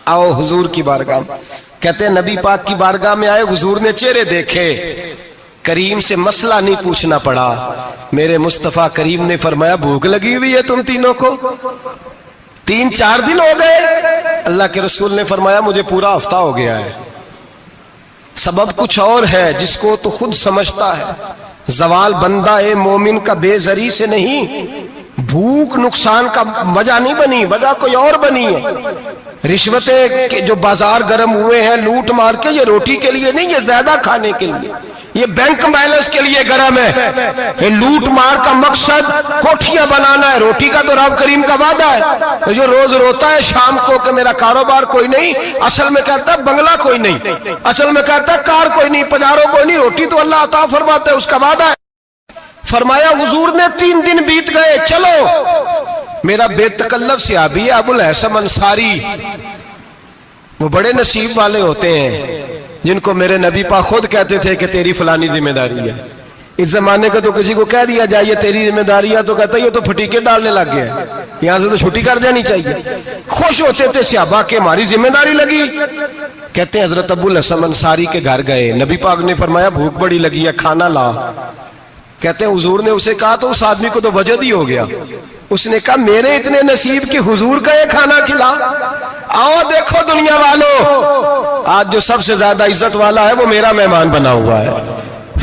آؤ حضور کی بارگاہ میں. کہتے ہیں نبی پاک کی بارگاہ میں آئے, حضور نے چہرے دیکھے, کریم سے مسئلہ نہیں پوچھنا پڑا. میرے مصطفیٰ کریم نے فرمایا بھوک لگی ہوئی ہے تم تینوں کو؟ 3-4 دن ہو گئے. اللہ کے رسول نے فرمایا مجھے پورا ہفتہ ہو گیا ہے. سبب کچھ اور ہے جس کو تو خود سمجھتا ہے. زوال بندہ مومن کا بے زری سے نہیں, بھوک نقصان کا وجہ نہیں بنی, وجہ کوئی اور بنی ہے. رشوتیں جو بازار گرم ہوئے ہیں لوٹ مار کے, یہ روٹی کے لیے نہیں, یہ زیادہ کھانے کے لیے, یہ بینک بیلنس کے لیے گرم ہے. یہ لوٹ مار کا مقصد کوٹھیاں بنانا ہے, روٹی کا تو رب کریم کا وعدہ ہے. جو روز روتا ہے شام کو کہ میرا کاروبار کوئی نہیں, اصل میں کہتا ہے بنگلہ کوئی نہیں, اصل میں کہتا ہے کار کوئی نہیں, پجارو کوئی نہیں, روٹی تو اللہ عطا فرماتا ہے, اس کا وعدہ ہے. فرمایا حضور نے 3 دن بیت گئے, چلو. میرا بے تکلف صحابی ابو الحسن انصاری, وہ بڑے نصیب والے ہوتے ہیں جن کو میرے نبی پاک خود کہتے تھے کہ تیری فلانی ذمہ داری ہے. اس زمانے کا تو کسی کو کہہ دیا جائے یہ تیری ذمہ داری ہے تو کہتا ہے یہ تو پھٹیکے ڈالنے لگ گیا ہے, یہاں سے تو چھٹی کر دینی چاہیے. خوش ہوتے تھے صحابہ کہ ہماری ذمہ داری لگی. کہتے ہیں حضرت ابو الحسن انصاری کے گھر گئے, نبی پاک نے فرمایا بھوک بڑی لگی ہے, کھانا لا. کہتے ہیں حضور نے اسے کہا تو اس آدمی کو تو وجد ہی ہو گیا. اس نے کہا میرے اتنے نصیب کہ حضور کا یہ کھانا کھلا. آؤ دیکھو دنیا والوں, آج جو سب سے زیادہ عزت والا ہے وہ میرا مہمان بنا ہوا ہے.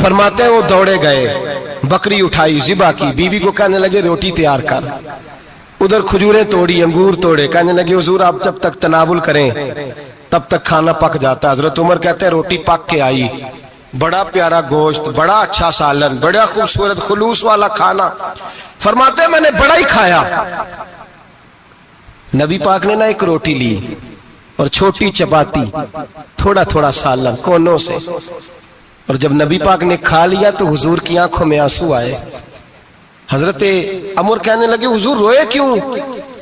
فرماتے ہیں وہ دوڑے گئے, بکری اٹھائی, ذبح کی, بیوی کو کہنے لگے روٹی تیار کر. ادھر کھجوریں توڑی, انگور توڑے, کہنے لگے حضور آپ جب تک تناول کریں تب تک کھانا پک جاتا ہے. حضرت عمر کہتے ہیں روٹی پک کے آئی, بڑا پیارا گوشت, بڑا اچھا سالن, بڑا خوبصورت خلوص والا کھانا. فرماتے ہیں میں نے بڑا ہی کھایا. نبی پاک نے نہ ایک روٹی لی اور چھوٹی چپاتی, تھوڑا تھوڑا سالن کونوں سے, اور جب نبی پاک نے کھا لیا تو حضور کی آنکھوں میں آنسو آئے. حضرت عمر کہنے لگے حضور روئے کیوں؟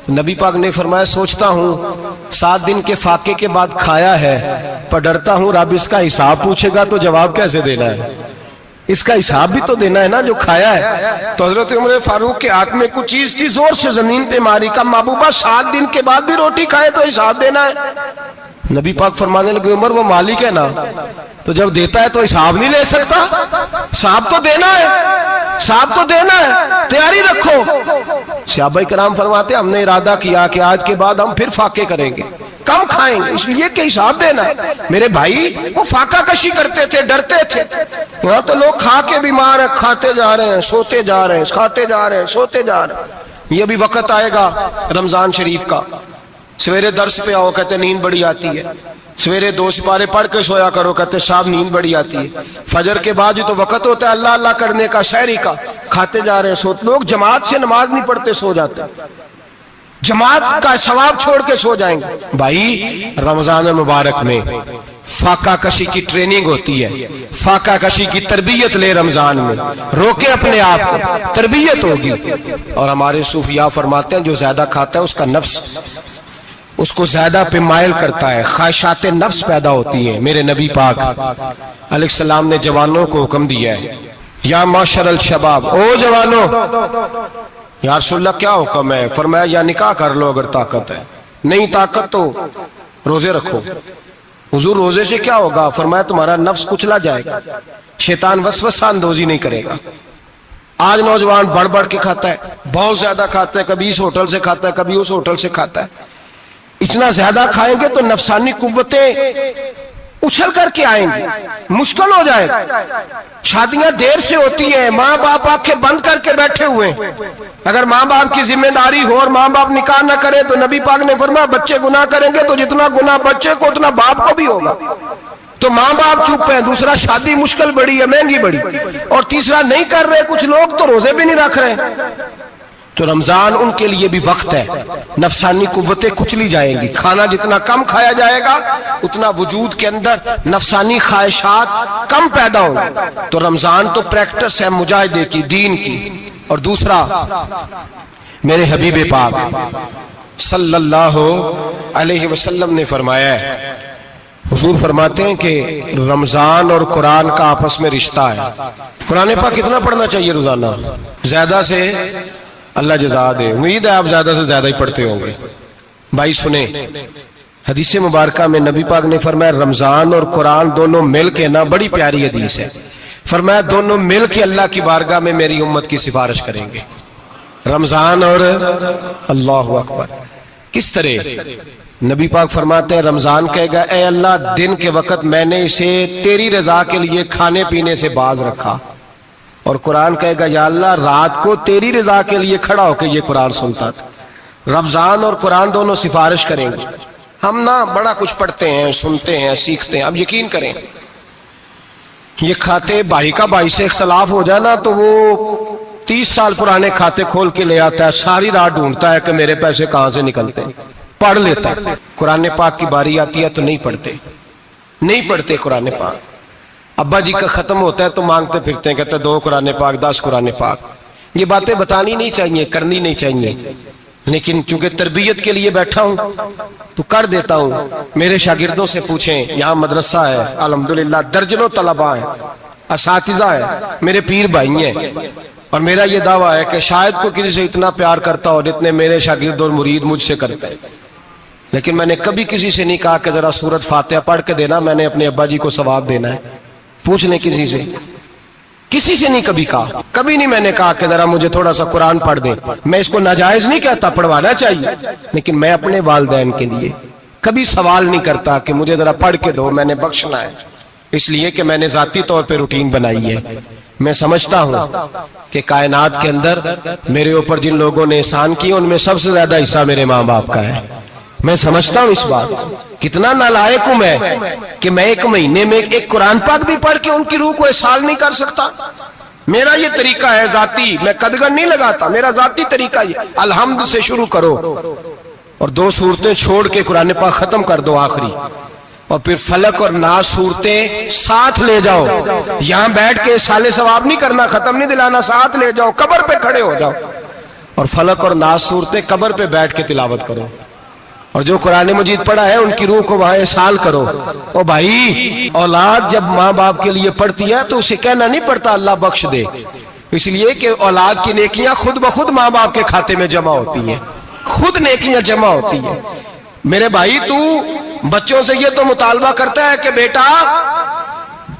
نبی پاک نے فرمایا سوچتا ہوں 7 دن کے فاقے کے بعد کھایا ہے, پر ڈرتا ہوں رب اس کا حساب پوچھے گا تو جواب کیسے دینا ہے, اس کا حساب بھی تو دینا ہے نا جو کھایا ہے. تو حضرت عمر فاروق کے ہاتھ میں کچھ چیز تھی, زور سے زمین پہ ماری, کا محبوبہ 7 دن کے بعد بھی روٹی کھائے تو حساب دینا ہے. نبی پاک فرمانے لگے عمر وہ مالک ہے نا, تو جب دیتا ہے تو حساب نہیں لے سکتا, حساب تو دینا ہے, حساب تو دینا ہے, تیاری رکھو. صحابہ کرام فرماتے ہم نے ارادہ کیا کہ آج کے بعد ہم پھر فاقے کریں گے, کم کھائیں گے, اس لیے کہ حساب دینا ہے. میرے بھائی وہ فاقہ کشی کرتے تھے, ڈرتے تھے. یہاں تو لوگ کھا کے بیمار ہیں, کھاتے جا رہے ہیں, سوتے جا رہے ہیں, کھاتے جا رہے ہیں, سوتے جا رہے ہیں. یہ بھی وقت آئے گا رمضان شریف کا, سویرے درس پہ آؤ کہتے نیند بڑی آتی ہے, سویرے 2 سپارے پڑھ کے سویا کرو کہتے صاحب نیند بڑی آتی ہے. فجر کے بعد ہی تو وقت ہوتا ہے اللہ اللہ کرنے کا, سحری کا, کھاتے جا رہے ہیں, سوتے. لوگ جماعت سے نماز نہیں پڑھتے, سو جاتے, جماعت کا ثواب چھوڑ کے سو جائیں گے. بھائی رمضان مبارک میں فاقہ کشی کی ٹریننگ ہوتی ہے, فاقہ کشی کی تربیت لے, رمضان میں روکے اپنے آپ کو, تربیت ہوگی. اور ہمارے صوفیاء فرماتے ہیں جو زیادہ کھاتا ہے اس کا نفس اس کو زیادہ پہ مائل کرتا ہے, خواہشات نفس پیدا ہوتی ہیں. میرے نبی پاک علیہ السلام نے جوانوں کو حکم دیا ہے یا معاشر الشباب, او جوانوں. یا رسول اللہ کیا حکم ہے؟ فرمایا یا نکاح کر لو اگر طاقت ہے, نہیں طاقت تو روزے رکھو. حضور روزے سے کیا ہوگا؟ فرمایا تمہارا نفس کچلا جائے گا, شیطان وسوسہ اندوزی نہیں کرے گا. آج نوجوان بڑھ بڑھ کے کھاتا ہے, بہت زیادہ کھاتا ہے, کبھی اس ہوٹل سے کھاتا ہے, کبھی اس ہوٹل سے کھاتا ہے. اتنا زیادہ کھائیں گے تو نفسانی قوتیں اچھل کر کے آئیں گی, مشکل ہو جائے گا. شادیاں دیر سے ہوتی ہیں, ماں باپ آنکھیں بند کر کے بیٹھے ہوئے. اگر ماں باپ کی ذمہ داری ہو اور ماں باپ نکاح نہ کرے تو نبی پاک نے فرمایا بچے گناہ کریں گے تو جتنا گناہ بچے کو اتنا باپ کو بھی ہوگا. تو ماں باپ چپ ہیں, دوسرا شادی مشکل بڑی ہے, مہنگی بڑی, اور تیسرا نہیں کر رہے کچھ لوگ تو روزے بھی نہیں رکھ رہے. تو رمضان ان کے لیے بھی وقت ہے, نفسانی قوتیں کچلی جائیں گی. کھانا جتنا کم کھایا جائے گا اتنا وجود کے اندر نفسانی خواہشات کم پیدا ہوں گے. تو رمضان تو پریکٹس ہے مجاہدے کی, دین کی. اور دوسرا میرے حبیب پاک صلی اللہ علیہ وسلم نے فرمایا ہے, حضور فرماتے ہیں کہ رمضان اور قرآن کا آپس میں رشتہ ہے. قرآن پاک کتنا پڑھنا چاہیے روزانہ؟ زیادہ سے اللہ جزا دے, امید ہے آپ زیادہ سے زیادہ ہی پڑھتے ہوں گے. بھائی سنیں, حدیث مبارکہ میں نبی پاک نے فرمایا رمضان اور قرآن دونوں مل کے نا، بڑی پیاری حدیث ہے، فرمایا دونوں مل کے اللہ کی بارگاہ میں میری امت کی سفارش کریں گے، رمضان اور اللہ اکبر۔ کس طرح؟ نبی پاک فرماتے ہیں رمضان کہے گا اے اللہ دن کے وقت میں نے اسے تیری رضا کے لیے کھانے پینے سے باز رکھا، اور قرآن کہے گا یا اللہ رات کو تیری رضا کے لیے کھڑا ہو کے یہ قرآن سنتا تھا۔ رمضان اور قرآن دونوں سفارش کریں گے۔ ہم نا بڑا کچھ پڑھتے ہیں، سنتے ہیں، سیکھتے ہیں، اب یقین کریں یہ کھاتے بھائی کا بھائی سے اختلاف ہو جائے نا تو وہ 30 سال پرانے کھاتے کھول کے لے آتا ہے، ساری رات ڈھونڈتا ہے کہ میرے پیسے کہاں سے نکلتے ہیں، پڑھ لیتا ہے۔ قرآن پاک کی باری آتی ہے تو نہیں پڑھتے قرآن پاک۔ ابا جی کا ختم ہوتا ہے تو مانگتے پھرتے ہیں، کہتے ہیں 2 قرآن پاک 10 قرآن پاک۔ یہ باتیں بتانی نہیں چاہیے، کرنی نہیں چاہیے، لیکن چونکہ تربیت کے لیے بیٹھا ہوں تو کر دیتا ہوں۔ میرے شاگردوں سے پوچھیں، یہاں مدرسہ ہے الحمدللہ، درجنوں طلباء ہیں، اساتذہ ہیں، میرے پیر بھائی ہیں، اور میرا یہ دعویٰ ہے کہ شاید کوئی کسی سے اتنا پیار کرتا ہو جتنے میرے شاگرد اور مرید مجھ سے کرتے ہیں، لیکن میں نے کبھی کسی سے نہیں کہا کہ ذرا سورۃ فاتحہ پڑھ کے دینا، میں نے اپنے ابا جی کو ثواب دینا ہے۔ پوچھ لیں کسی سے نہیں کبھی کہا، کبھی نہیں میں نے کہا کہ ذرا مجھے تھوڑا سا قرآن پڑھ دیں۔ میں اس کو ناجائز نہیں کہتا، پڑھوانا چاہیے، لیکن میں اپنے والدین کے لیے کبھی سوال نہیں کرتا کہ مجھے ذرا پڑھ کے دو، میں نے بخشنا ہے، اس لیے کہ میں نے ذاتی طور پہ روٹین بنائی ہے۔ میں سمجھتا ہوں کہ کائنات کے اندر میرے اوپر جن لوگوں نے احسان کیے ان میں سب سے زیادہ حصہ میرے ماں باپ کا ہے۔ میں سمجھتا ہوں اس بات، کتنا نالائق ہوں میں کہ میں 1 مہینے میں ایک قرآن پاک بھی پڑھ کے ان کی روح کو احسال نہیں کر سکتا۔ میرا یہ طریقہ ہے ذاتی، میں قدغن نہیں لگاتا، میرا ذاتی طریقہ یہ، الحمد سے شروع کرو اور 2 سورتیں چھوڑ کے قرآن پاک ختم کر دو آخری، اور پھر فلق اور ناس صورتیں ساتھ لے جاؤ۔ یہاں بیٹھ کے سالے ثواب نہیں کرنا، ختم نہیں دلانا، ساتھ لے جاؤ، قبر پہ کھڑے ہو جاؤ اور فلق اور ناس صورتیں قبر پہ بیٹھ کے تلاوت کرو، اور جو قرآن مجید پڑھا ہے ان کی روح کو وہاں احسال کرو۔ او بھائی، اولاد جب ماں باپ کے لیے پڑھتی ہے تو اسے کہنا نہیں پڑتا اللہ بخش دے، اس لیے کہ اولاد کی نیکیاں خود بخود ماں باپ کے کھاتے میں جمع ہوتی ہیں، خود نیکیاں جمع ہوتی ہیں۔ میرے بھائی تو بچوں سے یہ تو مطالبہ کرتا ہے کہ بیٹا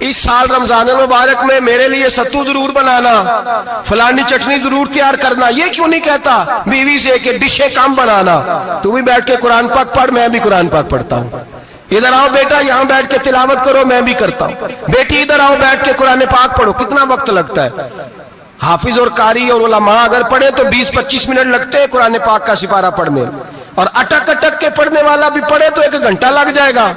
اس سال رمضان المبارک میں میرے لیے ستو ضرور بنانا، فلانی چٹنی ضرور تیار کرنا، یہ کیوں نہیں کہتا بیوی سے کہ ڈشیں کم بنانا؟ تو بھی بیٹھ کے قرآن پاک پڑھ، میں بھی قرآن پاک پڑھتا ہوں۔ ادھر آؤ بیٹا یہاں بیٹھ کے تلاوت کرو، میں بھی کرتا ہوں۔ بیٹی ادھر آؤ بیٹھ کے قرآن پاک پڑھو۔ کتنا وقت لگتا ہے؟ حافظ اور قاری اور علماء اگر پڑھے تو 20-25 منٹ لگتے ہیں قرآن پاک کا سپارہ پڑھنے، اور اٹک اٹک کے پڑھنے والا بھی پڑھے تو 1 گھنٹہ لگ جائے گا۔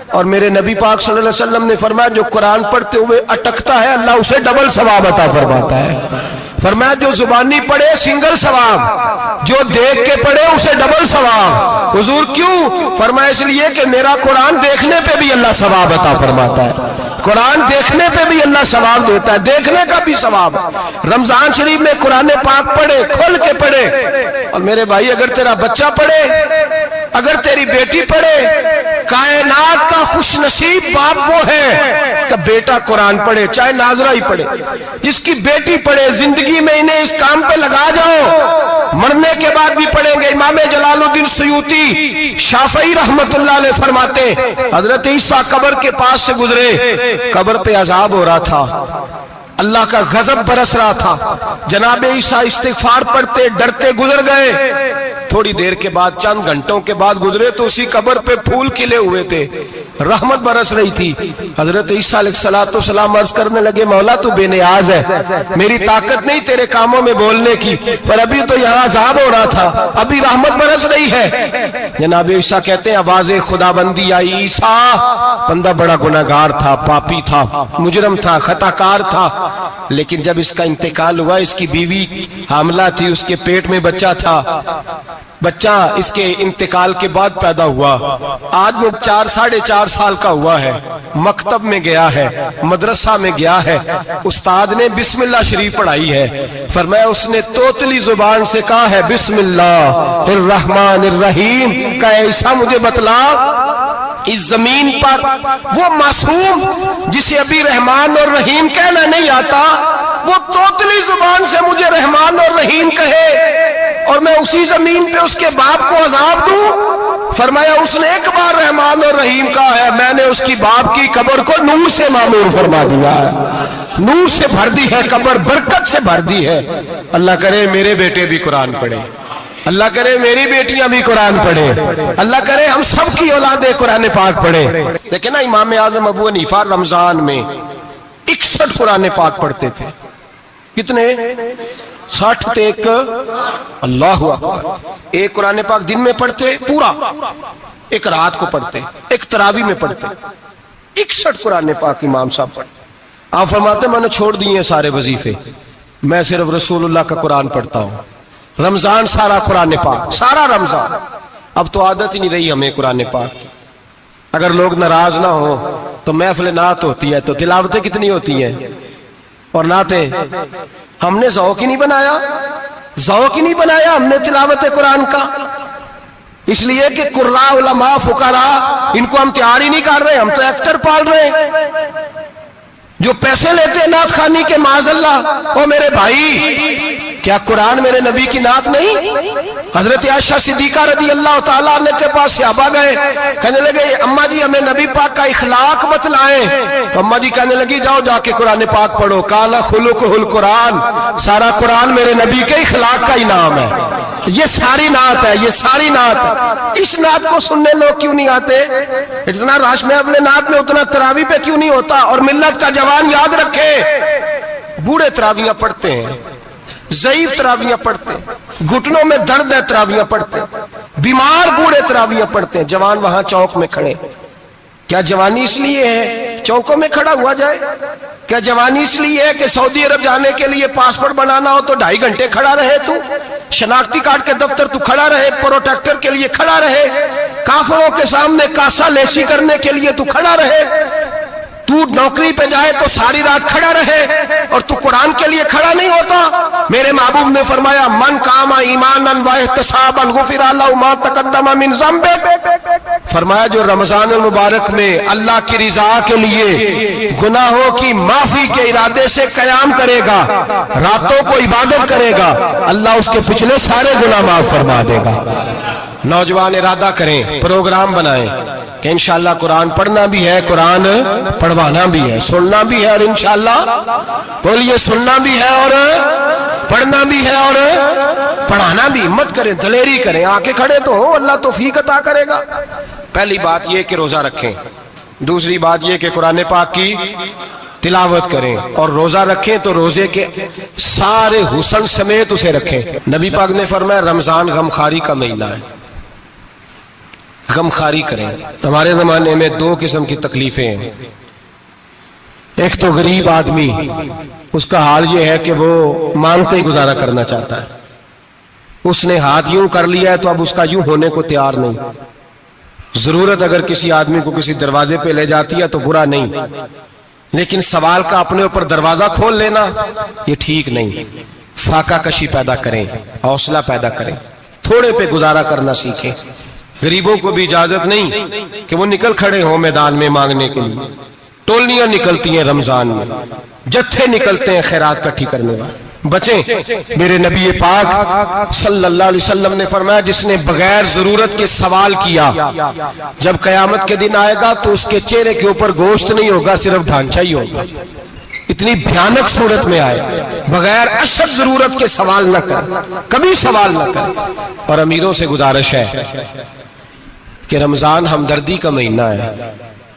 اور میرے نبی پاک صلی اللہ علیہ وسلم نے فرمایا جو قرآن پڑھتے ہوئے اٹکتا ہے اللہ اسے ڈبل ثواب عطا فرماتا ہے۔ فرمایا جو زبانی پڑھے سنگل ثواب، جو دیکھ کے پڑھے اسے ڈبل ثواب۔ حضور کیوں؟ فرمایا اس لیے کہ میرا قرآن دیکھنے پہ بھی اللہ ثواب عطا فرماتا ہے، قرآن دیکھنے پہ بھی اللہ ثواب دیتا ہے، دیکھنے کا بھی ثواب۔ رمضان شریف میں قرآن پاک پڑھے، کھول کے پڑھے۔ اور میرے بھائی اگر تیرا بچہ پڑھے، اگر تیری بیٹی پڑھے، کائنات کا خوش نصیب باپ وہ ہے اس کا بیٹا قرآن پڑھے، چاہے ناظرہ ہی پڑھے، جس کی بیٹی پڑھے۔ زندگی میں انہیں اس کام پہ لگا جاؤ، مرنے کے بعد بھی پڑھیں گے۔ امام جلال الدین سیوطی شافعی رحمت اللہ علیہ فرماتے حضرت عیسیٰ قبر کے پاس سے گزرے، قبر پہ عذاب ہو رہا تھا، اللہ کا غضب برس رہا تھا، جناب عیسیٰ استغفار پڑھتے ڈرتے گزر گئے۔ تھوڑی دیر کے بعد، چند گھنٹوں کے بعد گزرے تو اسی قبر پہ پھول کھلے ہوئے تھے، رحمت برس رہی تھی۔ حضرت عیسیٰ علیہ السلام عرض کرنے لگے مولا تو بے نیاز ہے، میری طاقت نہیں تیرے کاموں میں بولنے کی، پر ابھی تو یہاں عذاب ہو رہا تھا، ابھی رحمت برس رہی ہے۔ جناب عیسیٰ کہتے ہیں آواز خدا بندی آئی، عیسیٰ بندہ بڑا گناہگار تھا، پاپی تھا، مجرم تھا، خطا کار تھا، لیکن جب اس کا انتقال ہوا اس کی بیوی حاملہ تھی، اس کے پیٹ میں بچہ تھا، بچہ اس کے انتقال کے بعد پیدا ہوا، آج وہ 4-4.5 سال کا ہوا ہے، مکتب میں گیا ہے، مدرسہ میں گیا ہے، استاد نے بسم اللہ شریف پڑھائی ہے، فرمایا اس نے توتلی زبان سے کہا ہے بسم اللہ الرحمن الرحیم، کہ عیسیٰ مجھے بتلا اس زمین پر وہ معصوم جسے ابھی رحمان اور رحیم کہنا نہیں آتا، وہ توتلی زبان سے مجھے رحمان اور رحیم کہے اور میں اسی زمین پہ اس کے باپ کو عذاب دوں؟ فرمایا اس نے ایک بار رحمان اور رحیم کہا ہے، میں نے اس کی باپ کی قبر کو نور سے معمور فرما دیا ہے، نور سے بھر دی ہے قبر، برکت سے بھر دی ہے۔ اللہ کرے میرے بیٹے بھی قرآن پڑھیں، اللہ کرے میری بیٹیاں بھی قرآن پڑھیں، اللہ کرے ہم سب کی اولادیں قرآن پاک پڑھیں۔ دیکھیں نا امام اعظم ابو حنیفہ رمضان میں 61 قرآن پاک پڑھتے تھے۔ کتنے؟ 60 ٹیک اللہ اکبر۔ ایک قرآن پاک دن میں پڑھتے پورا، ایک رات کو پڑھتے، ایک تراویح میں پڑھتے۔ 61 قرآن پاک امام صاحب پڑھتے۔ آپ فرماتے میں نے چھوڑ دیے سارے وظیفے، میں صرف رسول اللہ کا قرآن پڑھتا ہوں۔ رمضان سارا قرآن پاک، سارا رمضان۔ اب تو عادت ہی نہیں رہی ہمیں قرآن پاک کی۔ اگر لوگ ناراض نہ ہو تو محفل نعت ہوتی ہے تو تلاوتیں کتنی ہوتی ہیں، اور نعتیں ہم نے ذوق ہی نہیں بنایا، ذوق ہی نہیں بنایا ہم نے تلاوت قرآن کا، اس لیے کہ قراء علماء فقراء ان کو ہم تیار ہی نہیں کر رہے، ہم تو ایکٹر پال رہے ہیں جو پیسے لیتے ہیں نعت خوانی کے، معاذ اللہ۔ او میرے بھائی، کیا قرآن میرے نبی کی نعت نہیں؟ حضرت عائشہ صدیقہ رضی اللہ تعالیٰ عنہ کے پاس صحابہ گئے، کہنے لگے اماں جی ہمیں نبی پاک کا اخلاق بتلائیں، تو اماں جی کہنے لگی جاؤ جا کے قرآن پاک پڑھو، قال خلقہ القرآن، سارا قرآن میرے نبی کے اخلاق کا انعام ہے۔ یہ ساری نعت ہے، یہ ساری نعت ہے۔ اس نعت کو سننے لوگ کیوں نہیں آتے؟ اتنا رش میں اپنے نعت میں اتنا تراویح پہ کیوں نہیں ہوتا؟ اور ملت کا جوان یاد رکھے، بوڑھے تراویحاں پڑھتے ہیں، ضعیف تراویحاں پڑھتے ہیں، گھٹنوں میں درد ہے تراویحاں پڑھتے ہیں، بیمار بوڑھے تراویحاں پڑھتے ہیں، جوان وہاں چوک میں کھڑے۔ کیا جوانی اس لیے ہے چوکوں میں کھڑا ہوا جائے؟ کیا جوانی اس لیے ہے کہ سعودی عرب جانے کے لیے پاسپورٹ بنانا ہو تو 2.5 گھنٹے کھڑا رہے تو؟ شناختی کارڈ کے دفتر تو کھڑا رہے، پروٹیکٹر کے لیے کھڑا رہے، کافروں کے سامنے کاسا لیسی کرنے کے لیے تو کھڑا رہے، تو نوکری پہ جائے تو ساری رات کھڑا رہے، اور تو قرآن کے لیے کھڑا نہیں ہوتا؟ میرے محبوب نے فرمایا من قام ایمانا واحتسابا غفر له ما تقدم من ذنبه، فرمایا جو رمضان المبارک میں اللہ کی رضا کے لیے گناہوں کی معافی کے ارادے سے قیام کرے گا، راتوں کو عبادت کرے گا، اللہ اس کے پچھلے سارے گناہ معاف فرما دے گا۔ نوجوان ارادہ کریں، پروگرام بنائیں کہ انشاءاللہ قرآن پڑھنا بھی ہے، قرآن پڑھوانا بھی ہے، سننا بھی ہے، اور انشاءاللہ بولیے سننا بھی ہے اور پڑھنا بھی ہے اور پڑھانا بھی۔ ہمت کریں، دلیری کریں، آکے کھڑے تو ہو، اللہ توفیق عطا کرے گا۔ پہلی بات یہ کہ روزہ رکھیں، دوسری بات یہ کہ قرآن پاک کی تلاوت کریں، اور روزہ رکھیں تو روزے کے سارے حسن سمیت اسے رکھیں۔ نبی پاک نے فرمایا رمضان غمخاری کا مہینہ ہے، غمخاری کریں۔ ہمارے زمانے میں 2 قسم کی تکلیفیں ہیں، ایک تو غریب آدمی، اس کا حال یہ ہے کہ وہ مانگتے ہی گزارا کرنا چاہتا ہے، اس نے ہاتھ یوں کر لیا ہے تو اب اس کا یوں ہونے کو تیار نہیں۔ ضرورت اگر کسی آدمی کو کسی دروازے پہ لے جاتی ہے تو برا نہیں، لیکن سوال کا اپنے اوپر دروازہ کھول لینا یہ ٹھیک نہیں۔ فاقہ کشی پیدا کریں، حوصلہ پیدا کریں، تھوڑے پہ گزارا کرنا سیکھیں۔ غریبوں کو بھی اجازت نہیں کہ وہ نکل کھڑے ہوں میدان میں مانگنے کے لیے، ٹولیاں نکلتی ہیں رمضان میں، جتھے نکلتے ہیں خیرات کٹھی کرنے والے۔ بچیں، میرے نبی پاک صلی اللہ علیہ وسلم نے فرمایا جس نے بغیر ضرورت کے سوال کیا، جب قیامت کے دن آئے گا تو اس کے چہرے کے اوپر گوشت نہیں ہوگا، صرف ڈھانچہ ہی ہوگا۔ اتنی بھیانک صورت میں آئے، بغیر اشد ضرورت کے سوال نہ کر، کبھی سوال نہ کر۔ اور امیروں سے گزارش ہے کہ رمضان ہمدردی کا مہینہ ہے،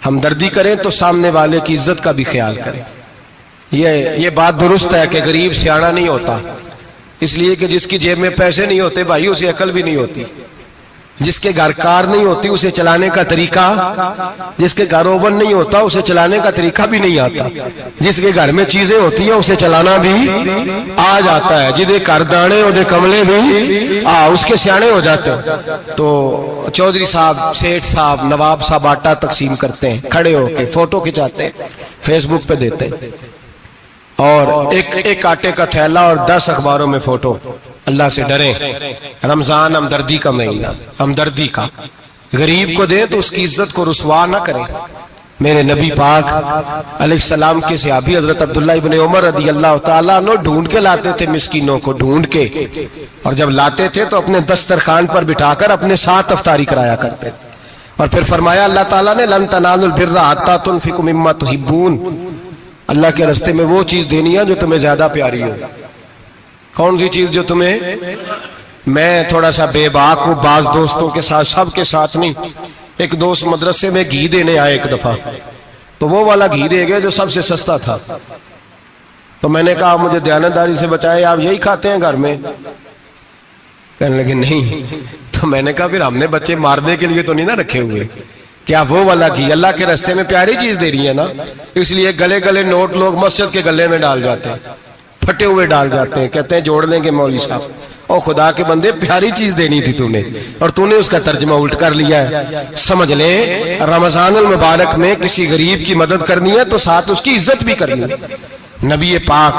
ہمدردی کریں تو سامنے والے کی عزت کا بھی خیال کریں۔ یہ بات درست ہے کہ غریب سیاڑا نہیں ہوتا، اس لیے کہ جس کی جیب میں پیسے نہیں ہوتے بھائی اسے عقل بھی نہیں ہوتی، جس کے گھر کار نہیں ہوتی اسے چلانے کا طریقہ، جس کے گھر اوون نہیں ہوتا اسے چلانے کا طریقہ بھی نہیں آتا، جس کے گھر میں چیزیں ہوتی ہیں اسے چلانا بھی آ جاتا ہے، جدے گھر دانے اودے کملے بھی اس کے سیانے ہو جاتے ہیں۔ تو چودھری صاحب، سیٹھ صاحب، نواب صاحب آٹا تقسیم کرتے ہیں، کھڑے ہو کے فوٹو کھچاتے ہیں، فیس بک پہ دیتے ہیں، اور ایک آٹے کا تھیلا اور 10 اخباروں میں فوٹو۔ اللہ سے ڈریں، رمضان ہمدردی کا مہینہ، ہمدردی کا۔ غریب کو دیں تو اس کی عزت کو رسوا نہ کریں، میرے نبی پاک علیہ السلام کے صحابی حضرت عبداللہ ابن عمر رضی اللہ تعالیٰ عنہ ڈھونڈ کے لاتے تھے مسکینوں کو، ڈھونڈ کے، اور جب لاتے تھے تو اپنے دسترخوان پر بٹھا کر اپنے ساتھ افطاری کرایا کرتے تھے، اور پھر فرمایا اللہ تعالیٰ نے لن تنالوا البر حتی تنفقوا مما تحبون، اللہ کے راستے میں وہ چیز دینی ہے جو تمہیں زیادہ پیاری ہو۔ کون سی چیز جو تمہیں؟ میں تھوڑا سا بے باک ہوں، بعض دوستوں کے ساتھ، سب کے ساتھ نہیں۔ ایک دوست مدرسے میں گھی دینے آئے ایک دفعہ، تو وہ والا گھی دے گئے جو سب سے سستا تھا، تو میں نے کہا مجھے دیانتداری سے بچائے، آپ یہی کھاتے ہیں گھر میں؟ کہنے لگے نہیں۔ تو میں نے کہا پھر ہم نے بچے مارنے کے لیے تو نہیں نا رکھے ہوئے، کیا وہ والا گھی اللہ کے راستے میں پیاری چیز دے رہی ہے نا، اس لیے گلے گلے نوٹ لوگ مسجد کے گلے میں ڈال جاتے ہیں، پھٹے ہوئے ڈال جاتے ہیں، کہتے ہیں جوڑ لیں گے مولوی صاحب۔ اور خدا کے بندے پیاری چیز دینی تھی تو نے، اور تو نے اس کا ترجمہ الٹ کر لیا ہے۔ سمجھ لیں رمضان المبارک میں کسی غریب کی مدد کرنی ہے تو ساتھ اس کی عزت بھی کرنی ہے۔ نبی پاک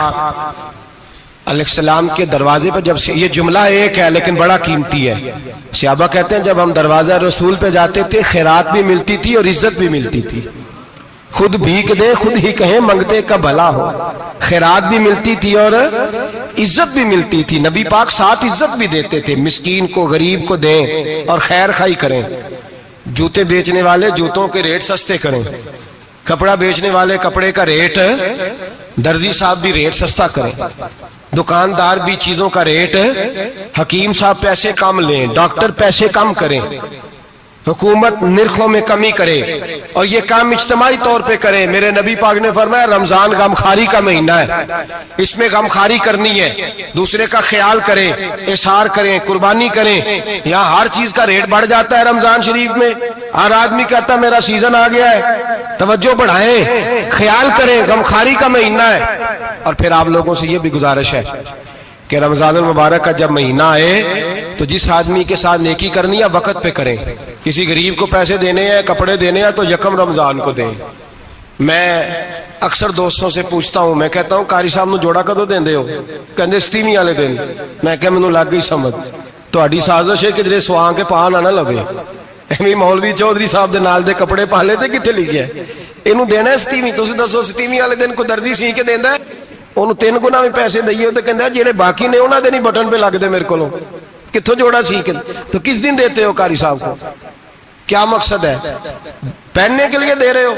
علیہ السلام کے دروازے پر جب سے، یہ جملہ ایک ہے لیکن بڑا قیمتی ہے، صحابہ کہتے ہیں جب ہم دروازہ رسول پہ جاتے تھے خیرات بھی ملتی تھی اور عزت بھی ملتی تھی، خود بھیک دے خود ہی کہیں منگتے کا بھلا ہو، خیرات بھی ملتی تھی اور عزت بھی ملتی تھی۔ نبی پاک ساتھ عزت بھی دیتے تھے، مسکین کو غریب کو دیں اور خیر خائی کریں، جوتے بیچنے والے جوتوں کے ریٹ سستے کریں، کپڑا بیچنے والے کپڑے کا ریٹ، درزی صاحب بھی ریٹ سستا کریں، دکاندار بھی چیزوں کا ریٹ، حکیم صاحب پیسے کم لیں، ڈاکٹر پیسے کم کریں، حکومت نرخوں میں کمی کرے، اور یہ کام اجتماعی طور پہ کریں۔ میرے نبی پاک نے فرمایا رمضان غمخواری کا مہینہ ہے، اس میں غمخواری کرنی ہے، دوسرے کا خیال کریں، احسار کریں، قربانی کریں۔ یہاں ہر چیز کا ریٹ بڑھ جاتا ہے رمضان شریف میں، ہر آدمی کہتا ہے میرا سیزن آ گیا ہے، توجہ بڑھائیں، خیال کریں، غمخواری کا مہینہ ہے۔ اور پھر آپ لوگوں سے یہ بھی گزارش ہے کہ رمضان المبارک کا جب مہینہ آئے تو جس آدمی کے ساتھ نیکی کرنی ہے وقت پہ کریں، کسی غریب کو پیسے دینے ہیں، کپڑے دینے ہیں تو یکم رمضان کو دیں۔ میں اکثر دوستوں سے پوچھتا ہوں، میں کہتا ہوں قاری صاحب نو جوڑا کدو دیندے ہو؟ کہندے 27 والے دن۔ میں کہ مینوں لگ گئی سمجھ، تہاڈی سازش ہے کہ جڑے سواں کے پا نہ لوے، ایویں مولوی چودھری صاحب دے نال دے کپڑے پا لے تے کتے لکھیا ہے اینوں دینا ہے 27؟ تسی دسو 27 والے دن کو درزی سی کے دیندا ہے؟ انہوں 3 گنا بھی پیسے دئیے تو کہندے جڑے باقی نے انہاں دے نہیں بٹن پہ لگ دے میرے کولوں، کتھوں جوڑا سی کے؟ تو کس دن دیتے ہو قاری صاحب کو؟ کیا مقصد ہے؟ پہننے کے لیے دے رہے ہو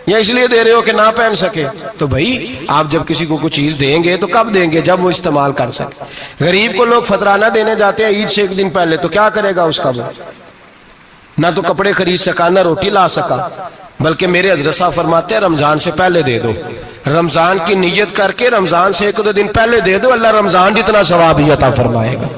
یا اس لیے دے رہے ہو کہ نہ پہن سکے؟ تو بھائی آپ جب کسی کو کوئی چیز دیں گے تو کب دیں گے؟ جب وہ استعمال کر سکے۔ غریب کو لوگ فطرانہ دینے جاتے ہیں عید سے ایک دن پہلے، تو کیا کرے گا اس کا؟ وہ نہ تو کپڑے خرید سکا نہ روٹی لا سکا، بلکہ میرے حضرت صاحب فرماتے ہیں رمضان سے پہلے دے دو، رمضان کی نیت کر کے رمضان سے 1-2 دن پہلے دے دو، اللہ رمضان جتنا ثواب ہی عطا فرمائے گا۔